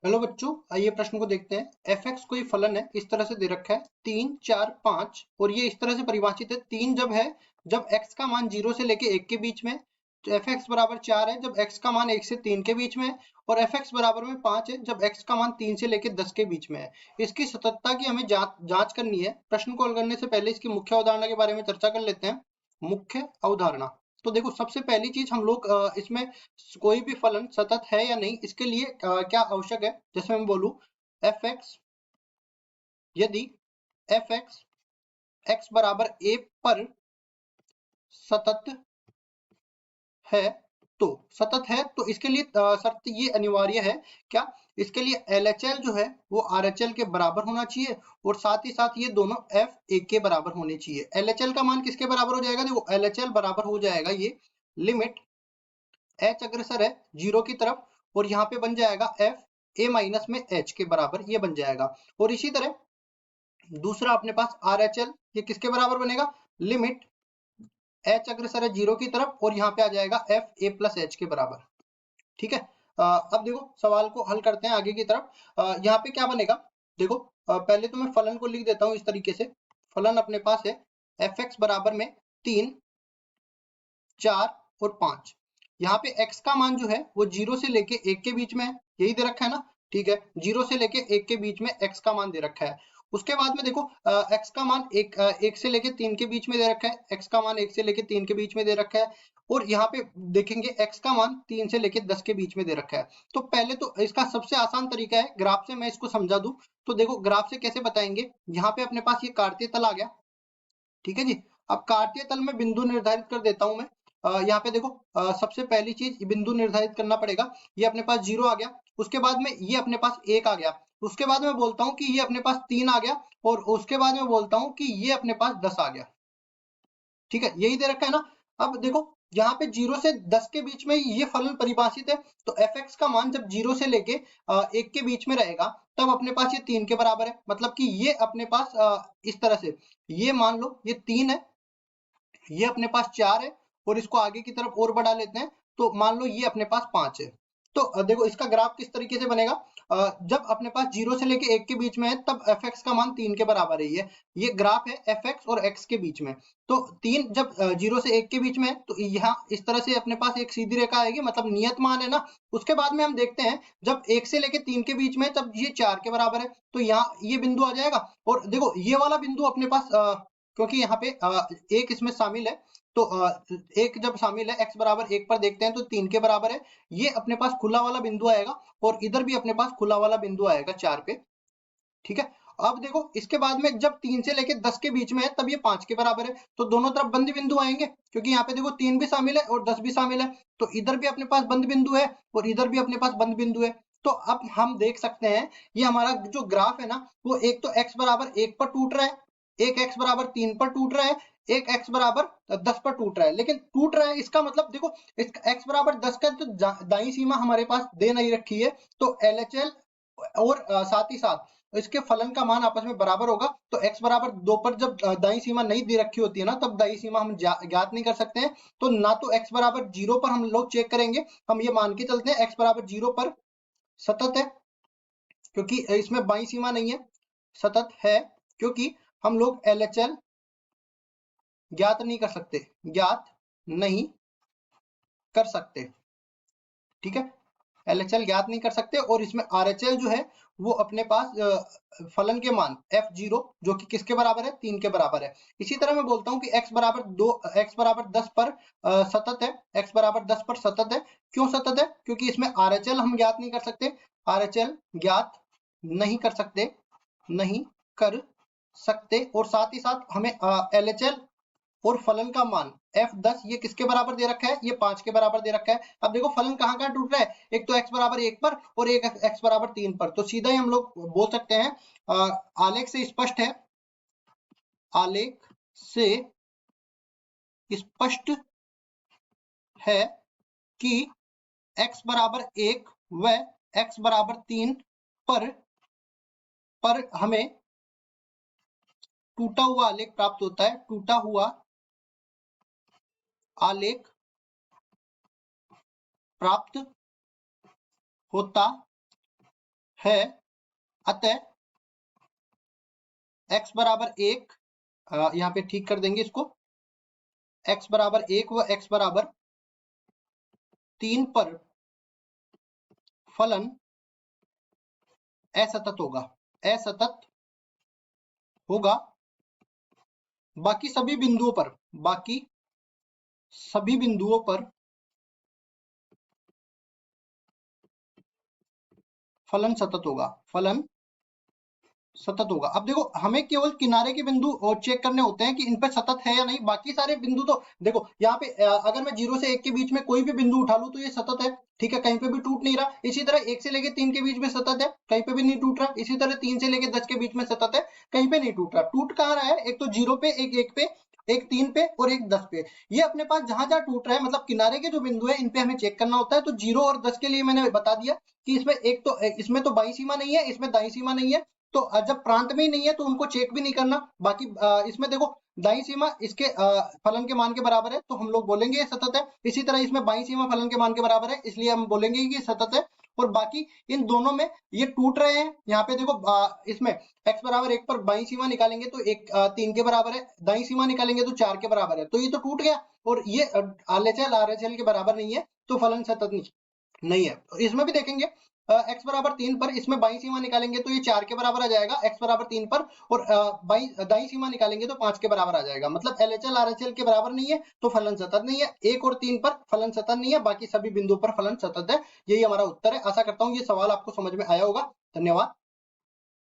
Hello बच्चों, आइए प्रश्न को देखते हैं। एफ एक्स कोई फलन है, इस तरह से दे रखा है 3, 4, 5 और ये इस तरह से परिभाषित है। 3 जब है जब x का मान 0 से लेके 1 के बीच में, तो एफ एक्स बराबर 4 है जब x का मान 1 से 3 के बीच में है, और एफ एक्स बराबर में 5 है जब x का मान 3 से लेके 10 के बीच में है। इसकी सततता की हमें जांच करनी है। प्रश्न को हल करने से पहले इसकी मुख्य अवधारणा के बारे में चर्चा कर लेते हैं। मुख्य अवधारणा, तो देखो सबसे पहली चीज हम लोग इसमें कोई भी फलन सतत है या नहीं, इसके लिए क्या आवश्यक है। जैसे मैं बोलूं एफ एक्स, यदि एफ एक्स एक्स बराबर ए पर सतत है, तो सतत है तो इसके लिए शर्त ये अनिवार्य है क्या, इसके लिए LHL जो है वो RHL के बराबर होना चाहिए, और साथ ही साथ ये दोनों F एक के बराबर होने चाहिए। LHL का मान किसके बराबर हो जाएगा, देखो LHL बराबर हो जाएगा ये लिमिट h अग्रसर है 0 की तरफ, और यहाँ पे बन जाएगा f a माइनस में h के बराबर, ये बन जाएगा। और इसी तरह दूसरा अपने पास RHL, ये किसके बराबर बनेगा, लिमिट h अग्रसर है 0 की तरफ, और यहाँ पे आ जाएगा f a प्लस h के बराबर। ठीक है। अब देखो सवाल को हल करते हैं आगे की तरफ। यहाँ पे क्या बनेगा, देखो पहले तो मैं फलन को लिख देता हूँ इस तरीके से। फलन अपने पास है एफ एक्स बराबर में 3, 4 और 5। यहाँ पे x का मान जो है वो 0 से लेके 1 के बीच में है, यही दे रखा है ना। ठीक है, 0 से लेके 1 के बीच में x का मान दे रखा है। उसके बाद में देखो x का मान 1 से लेके 3 के बीच में दे रखा है, x का मान 1 से लेके 3 के बीच में दे रखा है। और यहाँ पे देखेंगे x का मान 3 से लेके 10 के बीच में दे रखा है। तो पहले तो इसका सबसे आसान तरीका है ग्राफ से मैं इसको समझा दूं। तो देखो ग्राफ से कैसे बताएंगे, यहाँ पे अपने पास ये कार्तीय तल आ गया। ठीक है जी। अब कार्तीय तल में बिंदु निर्धारित कर देता हूं मैं। यहाँ पे देखो सबसे पहली चीज बिंदु निर्धारित करना पड़ेगा। ये अपने पास 0 आ गया, उसके बाद में ये अपने पास 1 आ गया, उसके बाद में बोलता हूँ कि ये अपने पास 3 आ गया, और उसके बाद में बोलता हूँ कि ये अपने पास 10 आ गया। ठीक है, यही दे रखा है ना। अब देखो यहाँ पे 0 से 10 के बीच में ये फलन परिभाषित है, तो एफ एक्स का मान जब 0 से लेके 1 के बीच में रहेगा, तब अपने पास ये 3 के बराबर है। मतलब कि ये अपने पास इस तरह से, ये मान लो ये 3 है, ये अपने पास 4 है, और इसको आगे की तरफ और बढ़ा लेते हैं, तो मान लो ये अपने पास 5 है। तो देखो इसका ग्राफ किस तरीके से बनेगा। जब अपने पास 0 से लेके 1 के बीच में है, तब एफ एक्स का मान 3 के बराबर है। ये ग्राफ है एफ एक्स और एक्स के बीच में। तो 3 जब 0 से 1 के बीच में है, तो यहाँ इस तरह से अपने पास एक सीधी रेखा आएगी, मतलब नियत मान है ना। उसके बाद में हम देखते हैं जब 1 से लेके 3 के बीच में है, तब ये 4 के बराबर है, तो यहाँ ये बिंदु आ जाएगा। और देखो ये वाला बिंदु अपने पास क्योंकि यहाँ पे एक इसमें शामिल है, तो एक जब शामिल है x बराबर 1 पर देखते हैं तो 3 के बराबर है। ये अपने पास खुला वाला बिंदु आएगा, और इधर भी अपने पास खुला वाला बिंदु आएगा 4 पे। ठीक है। अब देखो इसके बाद में जब 3 से लेके 10 के बीच में है, तब ये 5 के बराबर है, तो दोनों तरफ बंद बिंदु आएंगे, क्योंकि यहाँ पे देखो 3 भी शामिल है और 10 भी शामिल है, तो इधर भी अपने पास बंद बिंदु है और इधर भी अपने पास बंद बिंदु है। तो अब हम देख सकते हैं ये हमारा जो ग्राफ है ना, वो एक तो x बराबर 1 पर टूट रहा है, एक x बराबर 3 पर टूट रहा है, एक x बराबर 10 पर टूट रहा है। लेकिन टूट रहा है इसका मतलब देखो, इसका x बराबर 10 का तो दाई सीमा हमारे पास दे नहीं रखी है, तो LHL और साथ ही साथ इसके फलन का मान आपस में बराबर होगा। तो x बराबर 2 पर जब दाई सीमा नहीं दे रखी होती है ना, तब दाई सीमा हम ज्ञात नहीं कर सकते हैं। तो ना तो x बराबर 0 पर हम लोग चेक करेंगे, हम ये मान के चलते हैं x बराबर 0 पर सतत है, क्योंकि इसमें बाई सीमा नहीं है। सतत है क्योंकि हम लोग LHL ज्ञात नहीं कर सकते, ज्ञात नहीं कर सकते। ठीक है, LHL ज्ञात नहीं कर सकते, और इसमें RHL जो है वो अपने पास फलन के मान f0 जो कि किसके बराबर है, 3 के बराबर है। इसी तरह मैं बोलता हूँ कि x बराबर 2, x बराबर 10 पर सतत है, x बराबर 10 पर सतत है। क्यों सतत है, क्योंकि इसमें RHL हम ज्ञात नहीं कर सकते, RHL ज्ञात नहीं कर सकते, नहीं कर सकते। और साथ ही साथ हमें LHL और फलन का मान f10 ये किसके बराबर दे रखा है, ये 5 के बराबर दे रखा है। अब देखो फलन कहाँ कहाँ टूट रहा है, एक तो x बराबर 1 पर और एक x बराबर 3 पर, तो सीधा ही हम लोग बोल सकते हैं, आलेख से स्पष्ट है, आलेख से स्पष्ट है कि x बराबर 1 व x बराबर 3 पर हमें टूटा हुआ आलेख प्राप्त होता है, टूटा हुआ आलेख प्राप्त होता है, अतः x बराबर 1, यहाँ पे ठीक कर देंगे इसको, x बराबर 1 व x बराबर 3 पर फलन असतत होगा, असतत होगा बाकी सभी बिंदुओं पर, बाकी सभी बिंदुओं पर फलन सतत होगा, फलन सतत होगा। अब देखो हमें केवल किनारे के बिंदु चेक करने होते हैं कि इन पे सतत है या नहीं, बाकी सारे बिंदु तो देखो यहाँ पे अगर मैं 0 से 1 के बीच में कोई भी बिंदु उठा लूं तो ये सतत है, ठीक है, कहीं पे भी टूट नहीं रहा। इसी तरह 1 से लेके 3 के बीच में सतत है, कहीं पे भी नहीं टूट रहा। इसी तरह 3 से लेके 10 के बीच में सतत है, कहीं पे नहीं टूट रहा। टूट कहाँ रहा है, एक तो 0 पे, एक 1 पे, एक 3 पे और एक 10 पे। ये अपने पास जहां जहां टूट रहा है, मतलब किनारे के जो बिंदु है इन पे हमें चेक करना होता है। तो 0 और 10 के लिए मैंने बता दिया कि इसमें एक तो इसमें तो बाईं सीमा नहीं है, इसमें दाईं सीमा नहीं है, तो जब प्रांत में ही नहीं है तो उनको चेक भी नहीं करना। बाकी इसमें देखो दाईं सीमा इसके फलन के मान के बराबर है तो हम लोग बोलेंगे ये सतत है। इसी तरह इसमें बाईं सीमा फलन के मान के बराबर है, इसलिए हम बोलेंगे कि ये सतत है। और बाकी इन दोनों में ये टूट रहे हैं। यहाँ पे देखो इसमें x बराबर 1 पर बाईं सीमा निकालेंगे तो 3 के बराबर है, दाईं सीमा निकालेंगे तो 4 के बराबर है, तो ये तो टूट गया। और ये LHL RHL के बराबर नहीं है तो फलन सतत नहीं है। इसमें भी देखेंगे x बराबर 3 पर इसमें बाईं सीमा निकालेंगे तो ये 4 के बराबर आ जाएगा x बराबर 3 पर, और दाईं सीमा निकालेंगे तो 5 के बराबर आ जाएगा। मतलब LHL RHL के बराबर नहीं है तो फलन सतत नहीं है। 1 और 3 पर फलन सतत नहीं है, बाकी सभी बिंदुओं पर फलन सतत है। यही हमारा उत्तर है। आशा करता हूँ ये सवाल आपको समझ में आया होगा। धन्यवाद।